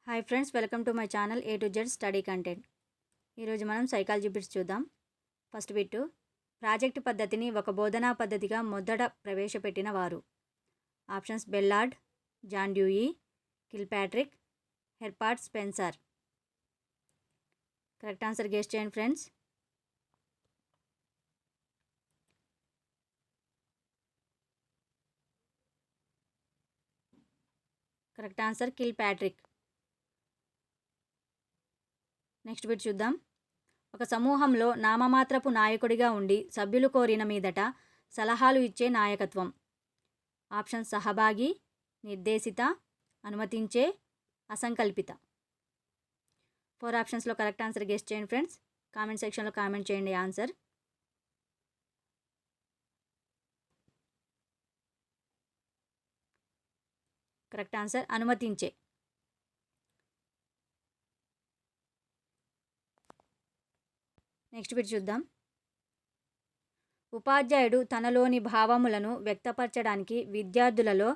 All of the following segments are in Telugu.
Hi friends, welcome to my channel A to Z study content. ఈరోజు మనం సైకాలజీ బిట్స్ చూద్దాం. ఫస్ట్ బిట్టు, ప్రాజెక్ట్ పద్ధతిని ఒక బోధనా పద్ధతిగా మొదట ప్రవేశపెట్టిన వారు. Options: Ballard, John Dewey, Kilpatrick, Herbert Spencer. Correct answer guess చేయండి friends. Correct answer Kilpatrick. Next bit చూద్దాం. ఒక సమూహంలో నామమాత్రపు నాయకుడిగా ఉండి సభ్యులు కోరిన మీదట సలహాలు ఇచ్చే నాయకత్వం. ఆప్షన్: సహభాగి, నిర్దేశిత, అనుమతించే, అసంకల్పిత. 4 ఆప్షన్స్లో కరెక్ట్ ఆన్సర్ గెస్ చేయండి ఫ్రెండ్స్. కామెంట్ సెక్షన్లో కామెంట్ చేయండి ఆన్సర్. కరెక్ట్ ఆన్సర్ అనుమతించే. నెక్స్ట్ బిట్ చూద్దాం. ఉపాధ్యాయుడు తనలోని భావములను వ్యక్తపరచడానికి విద్యార్థులలో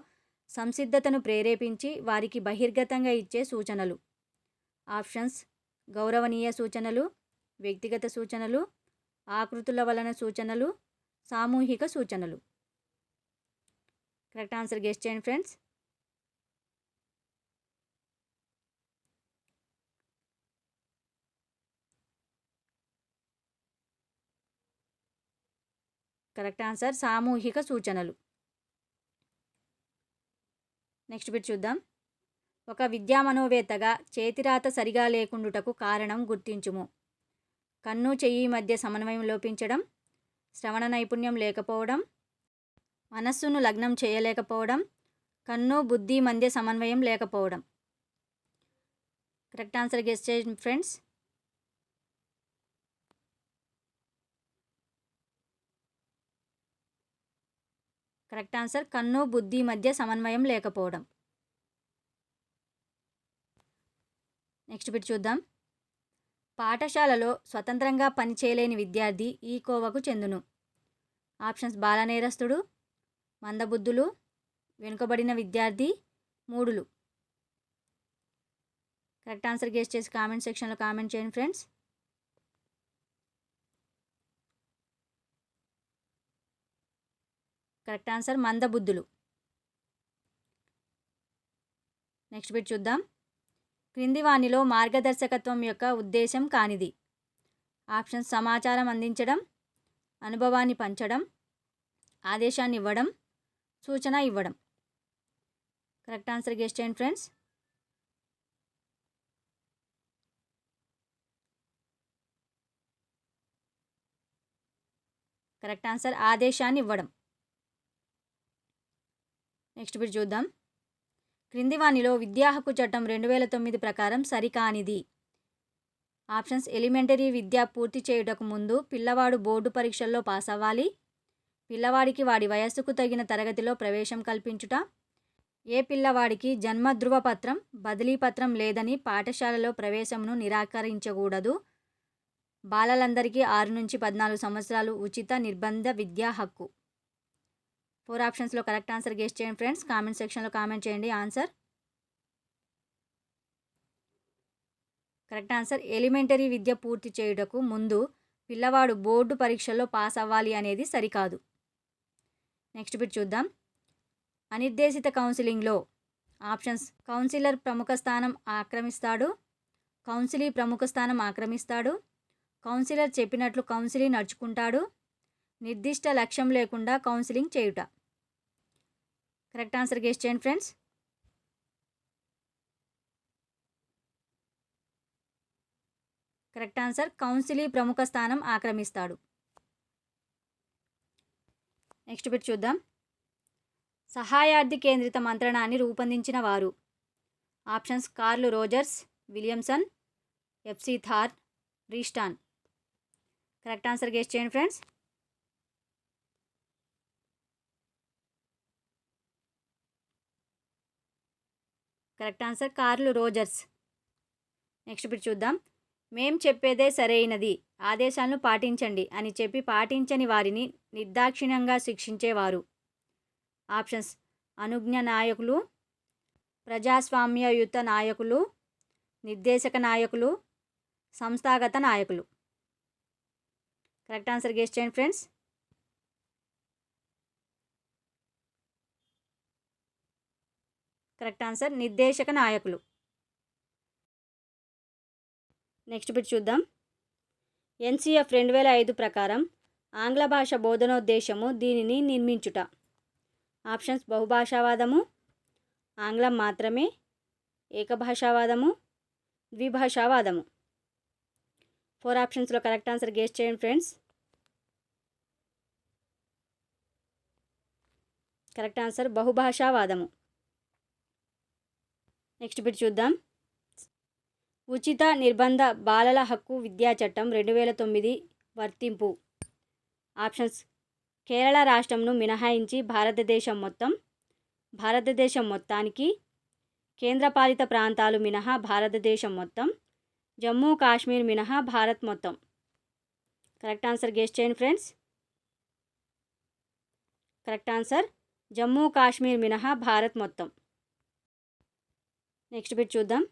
సంసిద్ధతను ప్రేరేపించి వారికి బహిర్గతంగా ఇచ్చే సూచనలు. ఆప్షన్స్: గౌరవనీయ సూచనలు, వ్యక్తిగత సూచనలు, ఆకృతుల వలన సూచనలు, సామూహిక సూచనలు. కరెక్ట్ ఆన్సర్ గెస్ చేయండి ఫ్రెండ్స్. కరెక్ట్ ఆన్సర్ సామూహిక సూచనలు. నెక్స్ట్ బిట్ చూద్దాం. ఒక విద్యా మనోవేత్తగా చేతిరాత సరిగా లేకుండుటకు కారణం గుర్తించుము. కన్ను చెయ్యి మధ్య సమన్వయం లోపించడం, శ్రవణ నైపుణ్యం లేకపోవడం, మనస్సును లగ్నం చేయలేకపోవడం, కన్ను బుద్ధి మధ్య సమన్వయం లేకపోవడం. కరెక్ట్ ఆన్సర్ గెస్ చేయండి ఫ్రెండ్స్. కరెక్ట్ ఆన్సర్ కన్ను బుద్ధి మధ్య సమన్వయం లేకపోవడం. నెక్స్ట్ బిట్ చూద్దాం. పాఠశాలలో స్వతంత్రంగా పనిచేయలేని విద్యార్థి ఈ కోవకు చెందును. ఆప్షన్స్: బాలనేరస్తుడు, మందబుద్ధులు, వెనుకబడిన విద్యార్థి, మూడులు. కరెక్ట్ ఆన్సర్ గెస్ చేసి కామెంట్ సెక్షన్లో కామెంట్ చేయండి ఫ్రెండ్స్. కరెక్ట్ ఆన్సర్ మందబుద్ధులు. నెక్స్ట్ బిట్ చూద్దాం. క్రింది వానిలో మార్గదర్శకత్వం యొక్క ఉద్దేశం కానిది. ఆప్షన్స్: సమాచారం అందించడం, అనుభవాన్ని పంచడం, ఆదేశాన్ని ఇవ్వడం, సూచన ఇవ్వడం. కరెక్ట్ ఆన్సర్ గెస్ చేయండి ఫ్రెండ్స్. కరెక్ట్ ఆన్సర్ ఆదేశాన్ని ఇవ్వడం. నెక్స్ట్ బిట్ చూద్దాం. క్రింది వానిలో విద్యా హక్కు చట్టం 2009 ప్రకారం సరికానిది. ఆప్షన్స్: ఎలిమెంటరీ విద్య పూర్తి చేయుటకు ముందు పిల్లవాడు బోర్డు పరీక్షల్లో పాస్ అవ్వాలి, పిల్లవాడికి వాడి వయస్సుకు తగిన తరగతిలో ప్రవేశం కల్పించుట, ఏ పిల్లవాడికి జన్మ ధృవపత్రం, బదిలీ పత్రం లేదని పాఠశాలలో ప్రవేశంను నిరాకరించకూడదు, బాలలందరికీ 6 నుంచి 14 సంవత్సరాలు ఉచిత నిర్బంధ విద్యా హక్కు. 4 ఆప్షన్స్లో కరెక్ట్ ఆన్సర్ గెస్ చేయండి ఫ్రెండ్స్. కామెంట్ సెక్షన్లో కామెంట్ చేయండి ఆన్సర్. కరెక్ట్ ఆన్సర్ ఎలిమెంటరీ విద్య పూర్తి చేయుటకు ముందు పిల్లవాడు బోర్డు పరీక్షల్లో పాస్ అవ్వాలి అనేది సరికాదు. నెక్స్ట్ బిట్ చూద్దాం. అనిర్దేశిత కౌన్సిలింగ్లో ఆప్షన్స్: కౌన్సిలర్ ప్రముఖ స్థానం ఆక్రమిస్తాడు, కౌన్సిలీ ప్రముఖ స్థానం ఆక్రమిస్తాడు, కౌన్సిలర్ చెప్పినట్లు కౌన్సిలీ నడుచుకుంటాడు, నిర్దిష్ట లక్ష్యం లేకుండా కౌన్సిలింగ్ చేయుట. కరెక్ట్ ఆన్సర్ గెస్ చేయండి ఫ్రెండ్స్. కరెక్ట్ ఆన్సర్ కౌన్సిలీ ప్రముఖ స్థానం ఆక్రమిస్తాడు. నెక్స్ట్ బిట్ చూద్దాం. సహాయార్థి కేంద్రిత మంత్రణాన్ని రూపొందించిన వారు. Options: Carl Rogers, Williamson, FC Thorne, రీస్టాన్. కరెక్ట్ ఆన్సర్ గెస్ చేయండి friends. Correct answer Carl Rogers. Next bit చూద్దాం. మేం చెప్పేదే సరైనది, ఆదేశాలను పాటించండి అని చెప్పి పాటించని వారిని నిర్దాక్షిణ్యంగా శిక్షించేవారు. ఆప్షన్స్: అనుజ్ఞ నాయకులు, ప్రజాస్వామ్యయుత నాయకులు, నిర్దేశక నాయకులు, సంస్థాగత నాయకులు. కరెక్ట్ ఆన్సర్ గెస్ చేయండి ఫ్రెండ్స్. కరెక్ట్ ఆన్సర్ నిర్దేశక నాయకులు. నెక్స్ట్ బిట్ చూద్దాం. ఎన్సిఎఫ్ 2005 ప్రకారం ఆంగ్ల భాష బోధనోద్దేశము దీనిని నిర్మించుట. ఆప్షన్స్ బహుభాషావాదము, ఆంగ్లం మాత్రమే, ఏకభాషావాదము, ద్విభాషావాదము. 4 ఆప్షన్స్లో కరెక్ట్ ఆన్సర్ గెస్ చేయండి ఫ్రెండ్స్. కరెక్ట్ ఆన్సర్ బహుభాషావాదము. నెక్స్ట్ బిట్ చూద్దాం. ఉచిత నిర్బంధ బాలల హక్కు విద్యా చట్టం 2009 వర్తింపు. ఆప్షన్స్ కేరళ రాష్ట్రంను మినహాయించి భారతదేశం మొత్తానికి, కేంద్రపాలిత ప్రాంతాలు మినహా భారతదేశం మొత్తం, జమ్మూ కాశ్మీర్ మినహా భారత్ మొత్తం. కరెక్ట్ ఆన్సర్ గెస్ చేయండి friends. Correct answer Jammu Kashmir మినహా భారత్ మొత్తం. నెక్స్ట్ బిట్ చూద్దాం.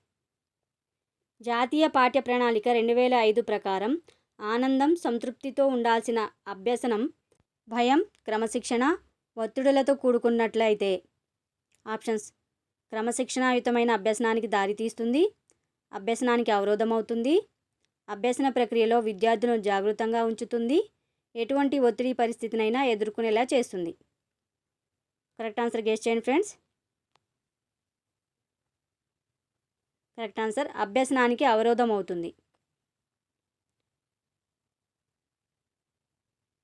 జాతీయ పాఠ్య ప్రణాళిక 2005 ప్రకారం ఆనందం, సంతృప్తితో ఉండాల్సిన అభ్యసనం భయం, క్రమశిక్షణ, ఒత్తిడులతో కూడుకున్నట్లయితే. ఆప్షన్స్ క్రమశిక్షణాయుతమైన అభ్యసనానికి దారితీస్తుంది, అభ్యసనానికి అవరోధమవుతుంది, అభ్యసన ప్రక్రియలో విద్యార్థులను జాగృతంగా ఉంచుతుంది, ఎటువంటి ఒత్తిడి పరిస్థితినైనా ఎదుర్కొనేలా చేస్తుంది. కరెక్ట్ ఆన్సర్ గెస్ చేయండి ఫ్రెండ్స్. కరెక్ట్ ఆన్సర్ అభ్యసనానికి అవరోధం అవుతుంది.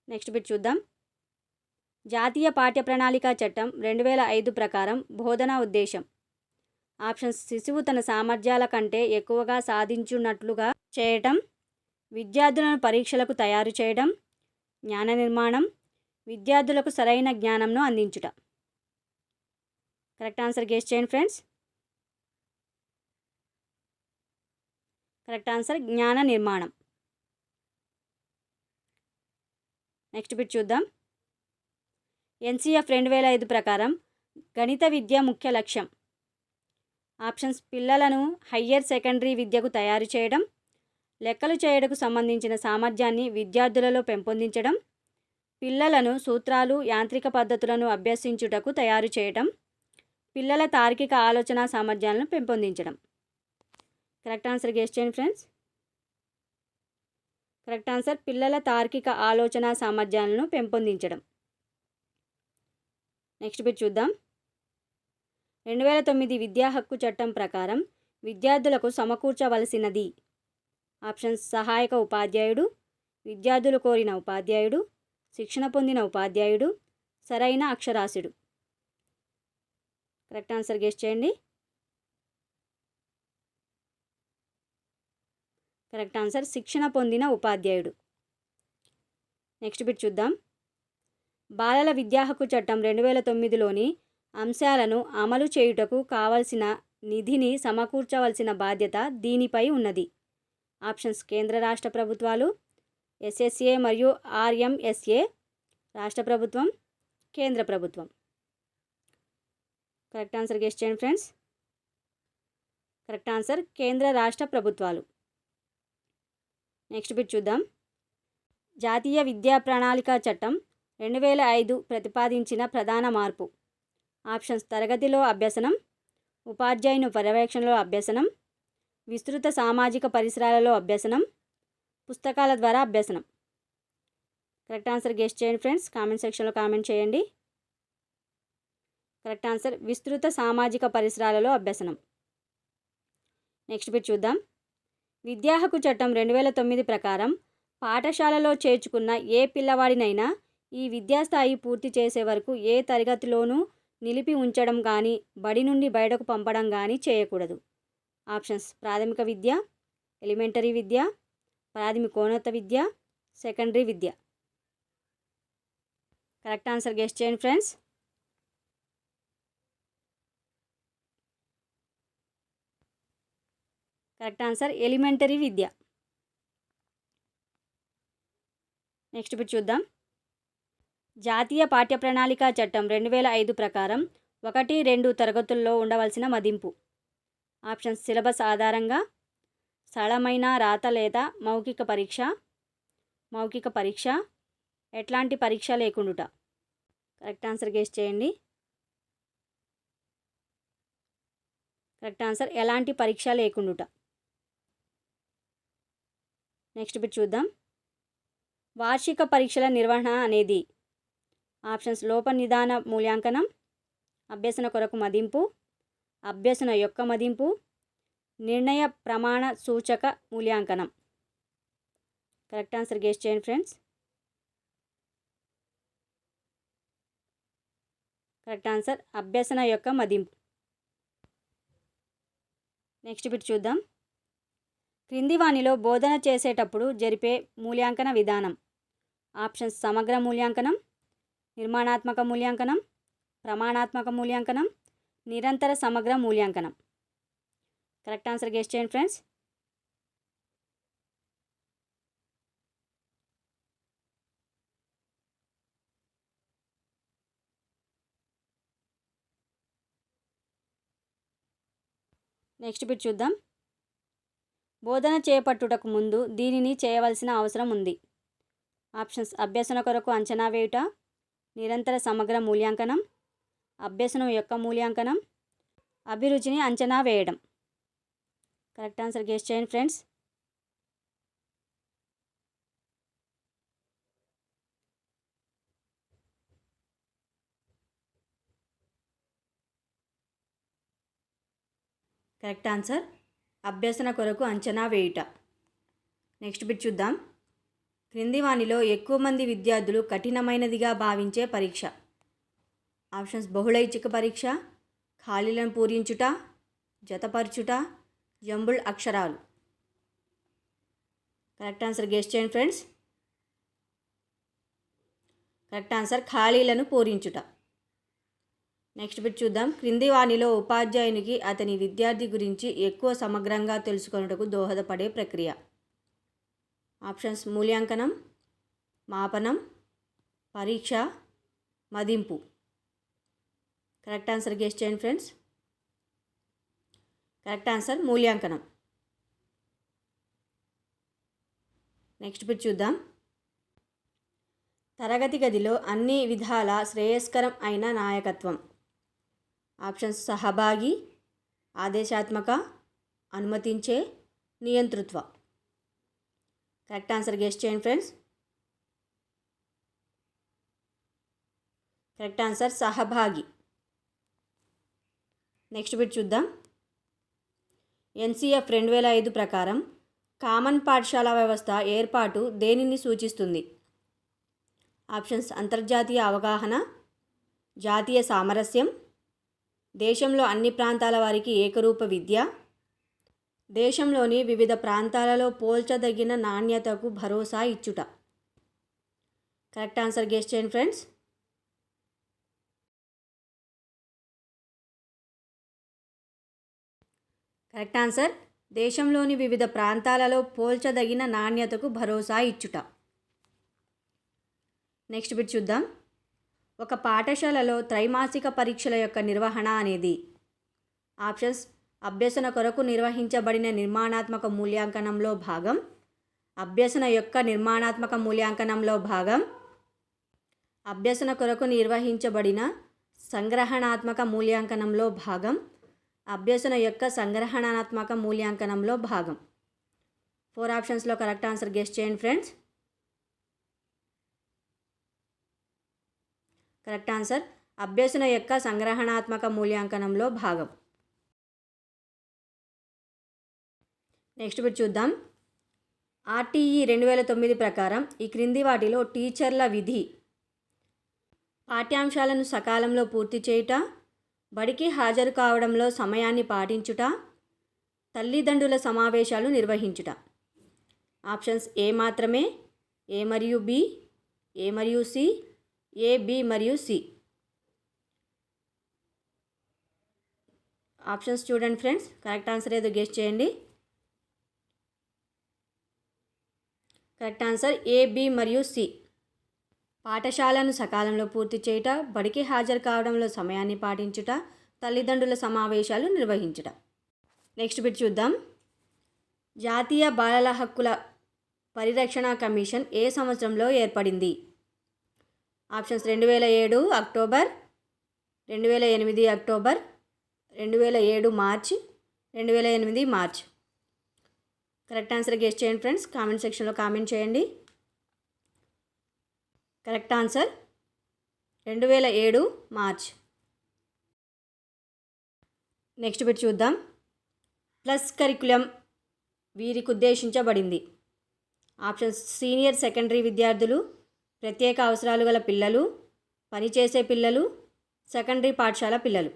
నెక్స్ట్ బిట్ చూద్దాం. జాతీయ పాఠ్య ప్రణాళిక చట్టం 2005 ప్రకారం బోధనా ఉద్దేశం. ఆప్షన్స్ శిశువు తన సామర్థ్యాల కంటే ఎక్కువగా సాధించున్నట్లుగా చేయటం, విద్యార్థులను పరీక్షలకు తయారు చేయడం, జ్ఞాన నిర్మాణం, విద్యార్థులకు సరైన జ్ఞానంను అందించుట. కరెక్ట్ ఆన్సర్ గెస్ చేయండి ఫ్రెండ్స్. కరెక్ట్ ఆన్సర్ జ్ఞాన నిర్మాణం. నెక్స్ట్ బిట్ చూద్దాం. ఎన్సిఎఫ్ 2005 ప్రకారం గణిత విద్య ముఖ్య లక్ష్యం. ఆప్షన్స్ పిల్లలను హయ్యర్ సెకండరీ విద్యకు తయారు చేయడం, లెక్కలు చేయడకు సంబంధించిన సామర్థ్యాన్ని విద్యార్థులలో పెంపొందించడం, పిల్లలను సూత్రాలు, యాంత్రిక పద్ధతులను అభ్యసించుటకు తయారు చేయడం, పిల్లల తార్కిక ఆలోచన సామర్థ్యాలను పెంపొందించడం. కరెక్ట్ ఆన్సర్ గెస్ చేయండి ఫ్రెండ్స్. కరెక్ట్ ఆన్సర్ పిల్లల తార్కిక ఆలోచన సామర్థ్యాలను పెంపొందించడం. నెక్స్ట్ బిట్ చూద్దాం. 2009 విద్యా హక్కు చట్టం ప్రకారం విద్యార్థులకు సమకూర్చవలసినది. ఆప్షన్స్ సహాయక ఉపాధ్యాయుడు, విద్యార్థులు కోరిన ఉపాధ్యాయుడు, శిక్షణ పొందిన ఉపాధ్యాయుడు, సరైన అక్షరాస్యుడు. కరెక్ట్ ఆన్సర్ గెస్ చేయండి. కరెక్ట్ ఆన్సర్ శిక్షణ పొందిన ఉపాధ్యాయుడు. నెక్స్ట్ బిట్ చూద్దాం. బాలల విద్యా హక్కు చట్టం 2009లోని అంశాలను అమలు చేయుటకు కావలసిన నిధిని సమకూర్చవలసిన బాధ్యత దీనిపై ఉన్నది. ఆప్షన్స్ కేంద్ర రాష్ట్ర ప్రభుత్వాలు, ఎస్ఎస్ఏ మరియు ఆర్ఎంఎస్ఏ, రాష్ట్ర ప్రభుత్వం, కేంద్ర ప్రభుత్వం. కరెక్ట్ ఆన్సర్ గెస్ చేయండి ఫ్రెండ్స్. కరెక్ట్ ఆన్సర్ కేంద్ర రాష్ట్ర ప్రభుత్వాలు. నెక్స్ట్ బిట్ చూద్దాం. జాతీయ విద్యా ప్రణాళిక చట్టం 2005 ప్రతిపాదించిన ప్రధాన మార్పు. ఆప్షన్స్ తరగతిలో అభ్యసనం, ఉపాధ్యాయుని పర్యవేక్షణలో అభ్యసనం, విస్తృత సామాజిక పరిసరాలలో అభ్యసనం, పుస్తకాల ద్వారా అభ్యసనం. కరెక్ట్ ఆన్సర్ గెస్ చేయండి ఫ్రెండ్స్. కామెంట్ సెక్షన్లో కామెంట్ చేయండి. కరెక్ట్ ఆన్సర్ విస్తృత సామాజిక పరిసరాలలో అభ్యసనం. నెక్స్ట్ బిట్ చూద్దాం. విద్యా హక్కు చట్టం 2009 ప్రకారం పాఠశాలలో చేర్చుకున్న ఏ పిల్లవాడినైనా ఈ విద్యాస్థాయి పూర్తి చేసే వరకు ఏ తరగతిలోనూ నిలిపి ఉంచడం కానీ బడి నుండి బయటకు పంపడం కానీ చేయకూడదు. ఆప్షన్స్ ప్రాథమిక విద్య, ఎలిమెంటరీ విద్య, ప్రాథమికోన్నత విద్య, సెకండరీ విద్య. కరెక్ట్ ఆన్సర్ గెస్ చేయండి ఫ్రెండ్స్. కరెక్ట్ ఆన్సర్ ఎలిమెంటరీ విద్య. నెక్స్ట్ బిట్ చూద్దాం. జాతీయ పాఠ్య ప్రణాళిక చట్టం 2005 ప్రకారం 1, 2 తరగతుల్లో ఉండవలసిన మదింపు. ఆప్షన్స్ సిలబస్ ఆధారంగా, సరళమైన రాత లేదా మౌఖిక పరీక్ష. మౌఖిక పరీక్ష. ఎట్లాంటి పరీక్ష లేకుండుట. కరెక్ట్ ఆన్సర్ గెస్ చేయండి. కరెక్ట్ ఆన్సర్ ఎలాంటి పరీక్ష లేకుండుట. నెక్స్ట్ బిట్ చూద్దాం. వార్షిక పరీక్షల నిర్వహణ అనేది. ఆప్షన్స్ లోప నిదాన మూల్యాంకనం, అభ్యసన కొరకు మదింపు, అభ్యసన యొక్క మదింపు, నిర్ణయ ప్రమాణ సూచక మూల్యాంకనం. కరెక్ట్ ఆన్సర్ గెస్ చేయండి ఫ్రెండ్స్. కరెక్ట్ ఆన్సర్ అభ్యసన యొక్క మదింపు. నెక్స్ట్ బిట్ చూద్దాం. క్రింది వానిలో బోధన చేసేటప్పుడు జరిపే మూల్యాంకన విధానం. ఆప్షన్స్ సమగ్ర మూల్యాంకనం, నిర్మాణాత్మక మూల్యాంకనం, ప్రమాణాత్మక మూల్యాంకనం, నిరంతర సమగ్ర మూల్యాంకనం. కరెక్ట్ ఆన్సర్ గెస్ చేయండి ఫ్రెండ్స్. నెక్స్ట్ బిట్ చూద్దాం. బోధన చేపట్టుటకు ముందు దీనిని చేయవలసిన అవసరం ఉంది. ఆప్షన్స్ అభ్యసన కొరకు అంచనా వేయుట, నిరంతర సమగ్ర మూల్యాంకనం, అభ్యసనం యొక్క మూల్యాంకనం, అభిరుచిని అంచనా వేయడం. కరెక్ట్ ఆన్సర్ గెస్ చేయండి ఫ్రెండ్స్. కరెక్ట్ ఆన్సర్ అభ్యసన కొరకు అంచనా వేయుట. నెక్స్ట్ బిట్ చూద్దాం. క్రింది వానిలో ఎక్కువ మంది విద్యార్థులు కఠినమైనదిగా భావించే పరీక్ష. ఆప్షన్స్ బహుళైచ్ఛిక పరీక్ష, ఖాళీలను పూరించుట, జతపరచుట, జంబుల్ అక్షరాలు. కరెక్ట్ ఆన్సర్ గెస్ చేయండి ఫ్రెండ్స్. కరెక్ట్ ఆన్సర్ ఖాళీలను పూరించుట. నెక్స్ట్ బిట్ చూద్దాం. క్రింది వానిలో ఉపాధ్యాయునికి అతని విద్యార్థి గురించి ఎక్కువ సమగ్రంగా తెలుసుకొనుటకు దోహదపడే ప్రక్రియ. ఆప్షన్స్ మూల్యాంకనం, మాపనం, పరీక్ష, మదింపు. కరెక్ట్ ఆన్సర్ గెస్ చేయండి ఫ్రెండ్స్. కరెక్ట్ ఆన్సర్ మూల్యాంకనం. నెక్స్ట్ బిట్ చూద్దాం. తరగతి గదిలో అన్ని విధాల శ్రేయస్కరం అయిన నాయకత్వం. ఆప్షన్స్ సహభాగి, ఆదేశాత్మక, అనుమతించే, నియంతృత్వ. కరెక్ట్ ఆన్సర్ గెస్ చేయండి ఫ్రెండ్స్. కరెక్ట్ ఆన్సర్ సహభాగి. నెక్స్ట్ బిట్ చూద్దాం. NCF 2005 ప్రకారం కామన్ పాఠశాల వ్యవస్థ ఏర్పాటు దేనిని సూచిస్తుంది. ఆప్షన్స్ అంతర్జాతీయ అవగాహన, జాతీయ సామరస్యం, దేశంలో అన్ని ప్రాంతాల వారికి ఏకరూప విద్య, దేశంలోని వివిధ ప్రాంతాలలో పోల్చదగిన నాణ్యతకు భరోసా ఇచ్చుట. కరెక్ట్ ఆన్సర్ గెస్ చేయండి ఫ్రెండ్స్. కరెక్ట్ ఆన్సర్ దేశంలోని వివిధ ప్రాంతాలలో పోల్చదగిన నాణ్యతకు భరోసా ఇచ్చుట. నెక్స్ట్ బిట్ చూద్దాం. ఒక పాఠశాలలో త్రైమాసిక పరీక్షల యొక్క నిర్వహణ అనేది. ఆప్షన్స్ అభ్యసన కొరకు నిర్వహించబడిన నిర్మాణాత్మక మూల్యాంకనంలో భాగం, అభ్యసన యొక్క నిర్మాణాత్మక మూల్యాంకనంలో భాగం, అభ్యసన కొరకు నిర్వహించబడిన సంగ్రహణాత్మక మూల్యాంకనంలో భాగం, అభ్యసన యొక్క సంగ్రహణాత్మక మూల్యాంకనంలో భాగం. 4 ఆప్షన్స్లో కరెక్ట్ ఆన్సర్ గెస్ చేయండి ఫ్రెండ్స్. కరెక్ట్ ఆన్సర్ అభ్యసన యొక్క సంగ్రహణాత్మక మూల్యాంకనంలో భాగం. నెక్స్ట్ బిట్ చూద్దాం. RTE 2009 ప్రకారం ఈ క్రింది వాటిలో టీచర్ల విధి. పాఠ్యాంశాలను సకాలంలో పూర్తి చేయుట, బడికి హాజరు కావడంలో సమయాన్ని పాటించుట, తల్లిదండ్రుల సమావేశాలు నిర్వహించుట. ఆప్షన్స్ ఏ మాత్రమే, A మరియు B, A మరియు C, A, B మరియు C. ఆప్షన్స్ చూడండి ఫ్రెండ్స్. కరెక్ట్ ఆన్సర్ ఏదో గెస్ చేయండి. కరెక్ట్ ఆన్సర్ A, B మరియు C. పాఠశాలను సకాలంలో పూర్తి చేయుట, బడికి హాజరు కావడంలో సమయాన్ని పాటించుట, తల్లిదండ్రుల సమావేశాలు నిర్వహించుట. నెక్స్ట్ బిట్ చూద్దాం. జాతీయ బాలల హక్కుల పరిరక్షణ కమిషన్ ఏ సంవత్సరంలో ఏర్పడింది? Options 2007 October, 2008 October, 2007 March, 2008 March. Correct answer guess చేయండి ఫ్రెండ్స్, కామెంట్ సెక్షన్లో కామెంట్ చేయండి. Correct answer 2007 March. Next bit చూద్దాం. ప్లస్ కరికులం వీరికి ఉద్దేశించబడింది. ఆప్షన్స్ సీనియర్ సెకండరీ విద్యార్థులు, ప్రత్యేక అవసరాలు గల పిల్లలు, పనిచేసే పిల్లలు, సెకండరీ పాఠశాల పిల్లలు.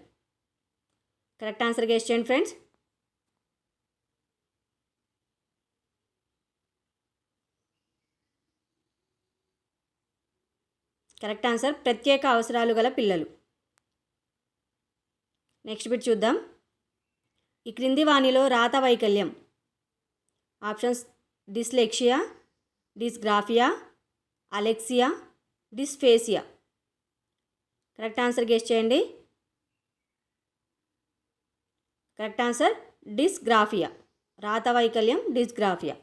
కరెక్ట్ ఆన్సర్ గెస్ చేయండి ఫ్రెండ్స్. కరెక్ట్ ఆన్సర్ ప్రత్యేక అవసరాలు గల పిల్లలు. నెక్స్ట్ బిట్ చూద్దాం. ఈ క్రింది వాణిలో రాత వైకల్యం. Options dyslexia, dysgraphia, alexia, dysphasia. Correct answer guess చేయండి. Correct answer dysgraphia. రాత వైకల్యం డిస్గ్రాఫియా.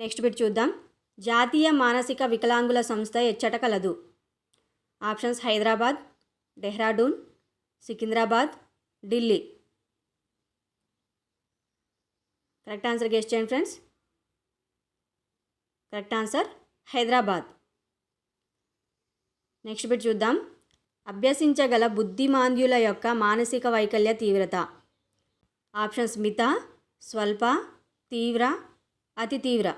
నెక్స్ట్ బిట్ చూద్దాం. జాతీయ మానసిక వికలాంగుల సంస్థ ఎచ్చట కలదు? Options Hyderabad, Dehradun, Secunderabad, Delhi. Correct answer guess చేయండి friends. Correct answer Hyderabad. Next bit చూద్దాం. అభ్యసించగల బుద్ధిమాంద్యుల యొక్క మానసిక వైకల్య తీవ్రత. ఆప్షన్స్ మిత, స్వల్ప, తీవ్ర, అతి తీవ్ర.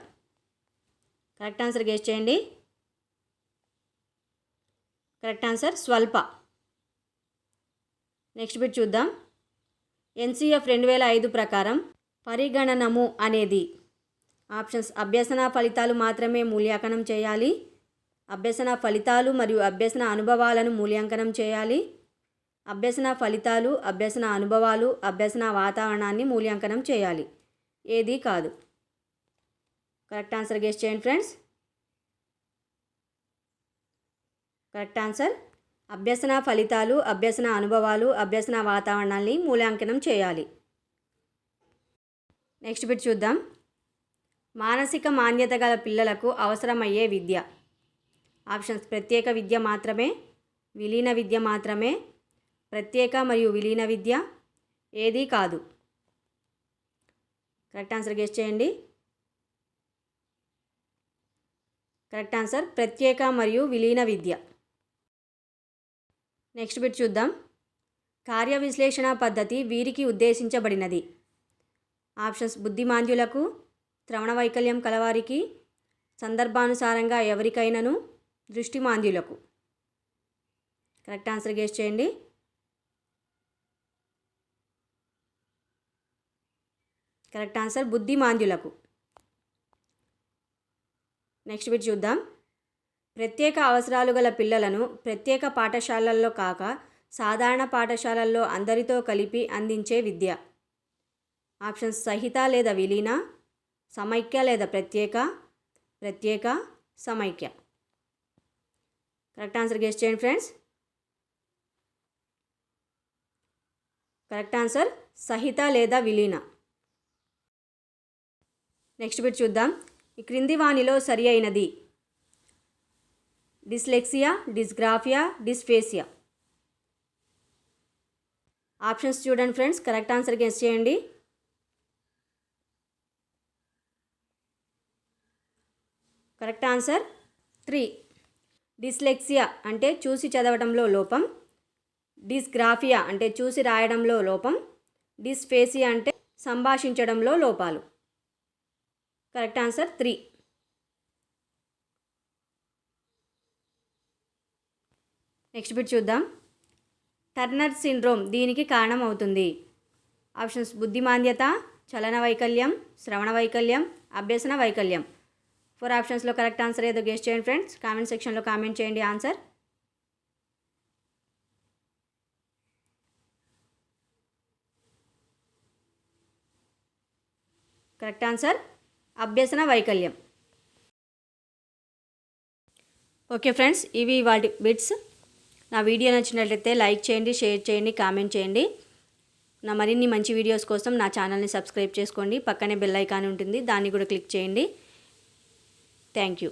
కరెక్ట్ ఆన్సర్ గెస్ చేయండి. కరెక్ట్ ఆన్సర్ స్వల్ప. నెక్స్ట్ బిట్ చూద్దాం. ఎన్సిఎఫ్ 2005 ప్రకారం పరిగణనము అనేది ఆప్షన్స్ అభ్యసన ఫలితాలు మాత్రమే మూల్యాంకనం చేయాలి, అభ్యసన ఫలితాలు మరియు అభ్యసన అనుభవాలను మూల్యాంకనం చేయాలి, అభ్యసన ఫలితాలు, అభ్యసన అనుభవాలు, అభ్యసన వాతావరణాన్ని మూల్యాంకనం చేయాలి. ఏది కాదు. కరెక్ట్ ఆన్సర్ గెస్ చేయండి ఫ్రెండ్స్. కరెక్ట్ ఆన్సర్ అభ్యసన ఫలితాలు, అభ్యసన అనుభవాలు, అభ్యసన వాతావరణాన్ని మూల్యాంకనం చేయాలి. నెక్స్ట్ బిట్ చూద్దాం. మానసిక మాంద్యత గల పిల్లలకు అవసరమయ్యే విద్య. ఆప్షన్స్ ప్రత్యేక విద్య మాత్రమే, విలీన విద్య మాత్రమే, ప్రత్యేక మరియు విలీన విద్య, ఏది కాదు. కరెక్ట్ ఆన్సర్ గెస్ చేయండి. కరెక్ట్ ఆన్సర్ ప్రత్యేక మరియు విలీన విద్య. నెక్స్ట్ బిట్ చూద్దాం. కార్య విశ్లేషణ పద్ధతి వీరికి ఉద్దేశించబడినది. ఆప్షన్స్ బుద్ధిమాంద్యులకు, శ్రవణ వైకల్యం కలవారికి, సందర్భానుసారంగా ఎవరికైనాను, దృష్టిమాంద్యులకు. కరెక్ట్ ఆన్సర్ గెస్ చేయండి. కరెక్ట్ ఆన్సర్ బుద్ధిమాంద్యులకు. నెక్స్ట్ బిట్ చూద్దాం. ప్రత్యేక అవసరాలు గల పిల్లలను ప్రత్యేక పాఠశాలల్లో కాక సాధారణ పాఠశాలల్లో అందరితో కలిపి అందించే విద్య. ఆప్షన్స్ సహిత లేదా విలీన, సమైక్య లేదా ప్రత్యేక, ప్రత్యేక, సమైక్య. కరెక్ట్ ఆన్సర్ గెస్ చేయండి ఫ్రెండ్స్. కరెక్ట్ ఆన్సర్ సహిత లేదా విలీన. నెక్స్ట్ బిట్ చూద్దాం. ఈ క్రింది వాణిలో సరి అయినది. Dyslexia, dysgraphia, dysphasia. ఆప్షన్స్ చూడండి ఫ్రెండ్స్. కరెక్ట్ ఆన్సర్ గెస్ చేయండి. Correct answer 3. డిస్లెక్సియా అంటే చూసి చదవడంలో లోపం, డిస్గ్రాఫియా అంటే చూసి రాయడంలో లోపం, డిస్ఫేసియా అంటే సంభాషించడంలో లోపాలు. Correct answer 3. నెక్స్ట్ బిట్ చూద్దాం. టర్నర్ సిండ్రోమ్ దీనికి కారణం అవుతుంది. ఆప్షన్స్ బుద్ధిమాంద్యత, చలన వైకల్యం, శ్రవణ వైకల్యం, అభ్యసన వైకల్యం. 4 ఆప్షన్స్లో కరెక్ట్ ఆన్సర్ ఏదో గెస్ చేయండి ఫ్రెండ్స్. కామెంట్ సెక్షన్లో కామెంట్ చేయండి ఆన్సర్. కరెక్ట్ ఆన్సర్ అభ్యసన వైకల్యం. ఓకే ఫ్రెండ్స్, ఇవి వాటి బిట్స్. నా వీడియో నచ్చినట్లయితే లైక్ చేయండి, షేర్ చేయండి, కామెంట్ చేయండి. నా మరిన్ని మంచి వీడియోస్ కోసం నా ఛానల్ని సబ్స్క్రైబ్ చేసుకోండి. పక్కనే బెల్ ఐకాన్ ఉంటుంది, దాన్ని కూడా క్లిక్ చేయండి. Thank you.